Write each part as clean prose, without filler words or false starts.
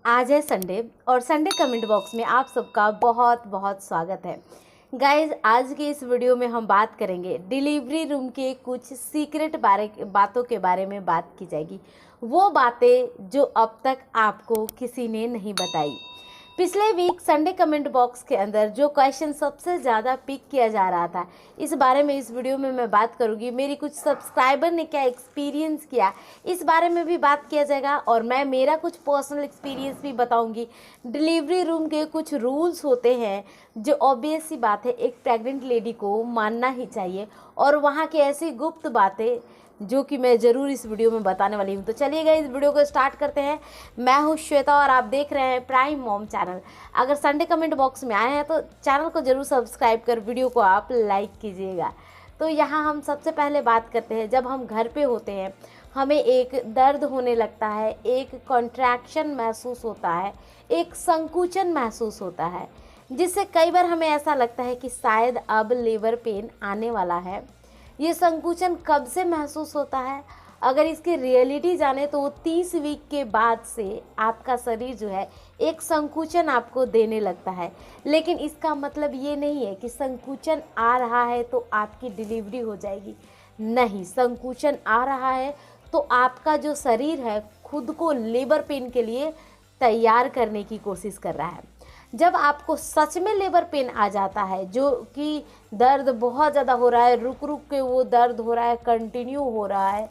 आज है संडे और संडे कमेंट बॉक्स में आप सबका बहुत बहुत स्वागत है। गाइज, आज के इस वीडियो में हम बात करेंगे डिलीवरी रूम के कुछ सीक्रेट बातों के बारे में बात की जाएगी। वो बातें जो अब तक आपको किसी ने नहीं बताई। पिछले वीक संडे कमेंट बॉक्स के अंदर जो क्वेश्चन सबसे ज़्यादा पिक किया जा रहा था, इस बारे में इस वीडियो में मैं बात करूंगी। मेरी कुछ सब्सक्राइबर ने क्या एक्सपीरियंस किया, इस बारे में भी बात किया जाएगा और मैं मेरा कुछ पर्सनल एक्सपीरियंस भी बताऊंगी। डिलीवरी रूम के कुछ रूल्स होते हैं जो ऑब्वियस सी बात है एक प्रेग्नेंट लेडी को मानना ही चाहिए, और वहाँ की ऐसी गुप्त बातें जो कि मैं ज़रूर इस वीडियो में बताने वाली हूँ। तो चलिएगा इस वीडियो को स्टार्ट करते हैं। मैं हूँ श्वेता और आप देख रहे हैं प्राइम मॉम चैनल। अगर संडे कमेंट बॉक्स में आए हैं तो चैनल को ज़रूर सब्सक्राइब कर वीडियो को आप लाइक कीजिएगा। तो यहाँ हम सबसे पहले बात करते हैं, जब हम घर पे होते हैं हमें एक दर्द होने लगता है, एक कॉन्ट्रैक्शन महसूस होता है, एक संकुचन महसूस होता है, जिससे कई बार हमें ऐसा लगता है कि शायद अब लेबर पेन आने वाला है। ये संकुचन कब से महसूस होता है? अगर इसकी रियलिटी जाने तो वो 30 वीक के बाद से आपका शरीर जो है एक संकुचन आपको देने लगता है। लेकिन इसका मतलब ये नहीं है कि संकुचन आ रहा है तो आपकी डिलीवरी हो जाएगी। नहीं, संकुचन आ रहा है तो आपका जो शरीर है खुद को लेबर पेन के लिए तैयार करने की कोशिश कर रहा है। जब आपको सच में लेबर पेन आ जाता है, जो कि दर्द बहुत ज़्यादा हो रहा है, रुक रुक के वो दर्द हो रहा है, कंटिन्यू हो रहा है,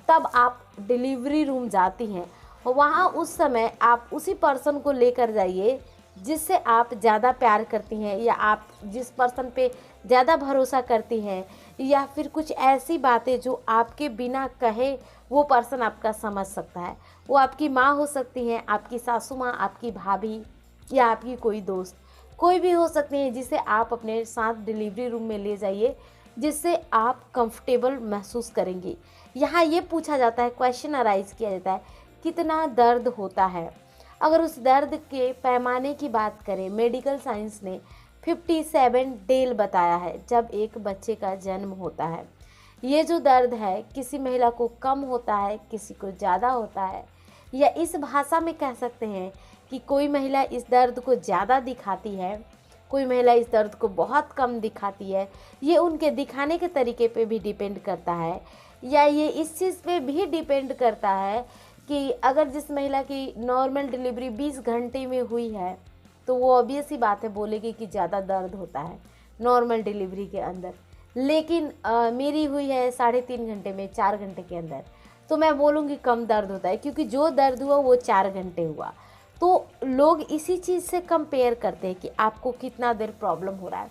तब आप डिलीवरी रूम जाती हैं। वहाँ उस समय आप उसी पर्सन को लेकर जाइए जिससे आप ज़्यादा प्यार करती हैं, या आप जिस पर्सन पे ज़्यादा भरोसा करती हैं, या फिर कुछ ऐसी बातें जो आपके बिना कहे वो पर्सन आपका समझ सकता है। वो आपकी माँ हो सकती हैं, आपकी सासू माँ, आपकी भाभी, या आपकी कोई दोस्त, कोई भी हो सकती है, जिसे आप अपने साथ डिलीवरी रूम में ले जाइए, जिससे आप कंफर्टेबल महसूस करेंगे। यहाँ ये पूछा जाता है, क्वेश्चन अराइज किया जाता है, कितना दर्द होता है। अगर उस दर्द के पैमाने की बात करें, मेडिकल साइंस ने 57 डेल बताया है जब एक बच्चे का जन्म होता है। ये जो दर्द है किसी महिला को कम होता है, किसी को ज़्यादा होता है, या इस भाषा में कह सकते हैं कि कोई महिला इस दर्द को ज़्यादा दिखाती है, कोई महिला इस दर्द को बहुत कम दिखाती है। ये उनके दिखाने के तरीके पे भी डिपेंड करता है, या ये इस चीज़ पे भी डिपेंड करता है कि अगर जिस महिला की नॉर्मल डिलीवरी 20 घंटे में हुई है तो वो ऑब्वियस ही बात है बोलेगी कि ज़्यादा दर्द होता है नॉर्मल डिलीवरी के अंदर। लेकिन मेरी हुई है 3.5 घंटे में, 4 घंटे के अंदर, तो मैं बोलूँगी कम दर्द होता है, क्योंकि जो दर्द हुआ वो 4 घंटे हुआ। तो लोग इसी चीज़ से कंपेयर करते हैं कि आपको कितना देर प्रॉब्लम हो रहा है।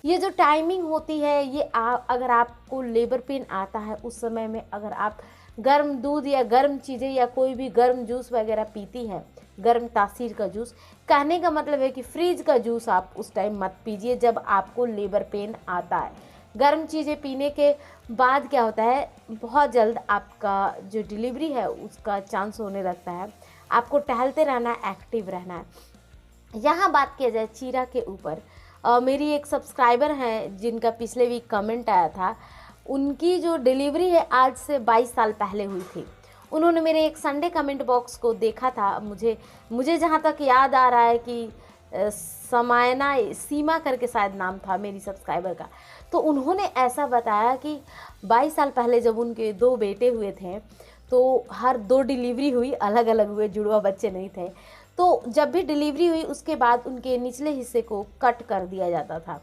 ये जो टाइमिंग होती है ये अगर आपको लेबर पेन आता है उस समय में अगर आप गर्म दूध या गर्म चीज़ें या कोई भी गर्म जूस वगैरह पीती हैं, गर्म तासीर का जूस, कहने का मतलब है कि फ्रिज का जूस आप उस टाइम मत पीजिए जब आपको लेबर पेन आता है। गर्म चीज़ें पीने के बाद क्या होता है, बहुत जल्द आपका जो डिलीवरी है उसका चांस होने लगता है। आपको टहलते रहना है, एक्टिव रहना है। यहाँ बात किया जाए चीरा के ऊपर, मेरी एक सब्सक्राइबर हैं जिनका पिछले वीक कमेंट आया था, उनकी जो डिलीवरी है आज से 22 साल पहले हुई थी। उन्होंने मेरे एक संडे कमेंट बॉक्स को देखा था। मुझे जहाँ तक याद आ रहा है कि समायना सीमा करके शायद नाम था मेरी सब्सक्राइबर का। तो उन्होंने ऐसा बताया कि 22 साल पहले जब उनके 2 बेटे हुए थे तो हर 2 डिलीवरी हुई, अलग अलग हुए, जुड़वा बच्चे नहीं थे। तो जब भी डिलीवरी हुई उसके बाद उनके निचले हिस्से को कट कर दिया जाता था।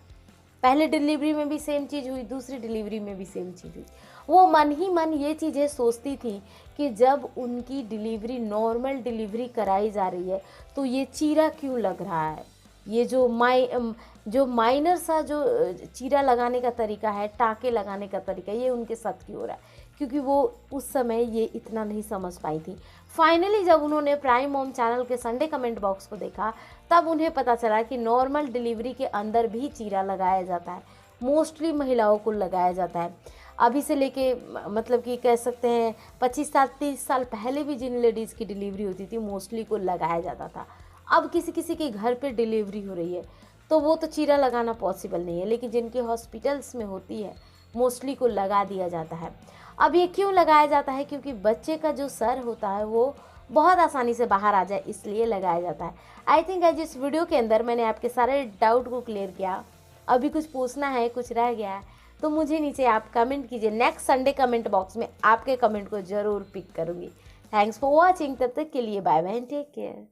पहले डिलीवरी में भी सेम चीज़ हुई, दूसरी डिलीवरी में भी सेम चीज़ हुई। वो मन ही मन ये चीज़ें सोचती थी कि जब उनकी डिलीवरी नॉर्मल डिलीवरी कराई जा रही है तो ये चीरा क्यों लग रहा है। ये जो माइनर सा जो चीरा लगाने का तरीका है, टाँके लगाने का तरीका, ये उनके साथ क्यों हो रहा है, क्योंकि वो उस समय ये इतना नहीं समझ पाई थी। फाइनली जब उन्होंने प्राइम मॉम चैनल के संडे कमेंट बॉक्स को देखा तब उन्हें पता चला कि नॉर्मल डिलीवरी के अंदर भी चीरा लगाया जाता है, मोस्टली महिलाओं को लगाया जाता है। अभी से लेके मतलब कि कह सकते हैं 25 साल 30 साल पहले भी जिन लेडीज़ की डिलीवरी होती थी मोस्टली को लगाया जाता था। अब किसी किसी के घर पे डिलीवरी हो रही है तो वो तो चीरा लगाना पॉसिबल नहीं है, लेकिन जिनके हॉस्पिटल्स में होती है मोस्टली को लगा दिया जाता है। अब ये क्यों लगाया जाता है, क्योंकि बच्चे का जो सर होता है वो बहुत आसानी से बाहर आ जाए इसलिए लगाया जाता है। आई थिंक गाइज इस वीडियो के अंदर मैंने आपके सारे डाउट को क्लियर किया। अभी कुछ पूछना है, कुछ रह गया है तो मुझे नीचे आप कमेंट कीजिए। नेक्स्ट संडे कमेंट बॉक्स में आपके कमेंट को ज़रूर पिक करूँगी। Thanks for watching. तब तक के लिए bye bye and take care.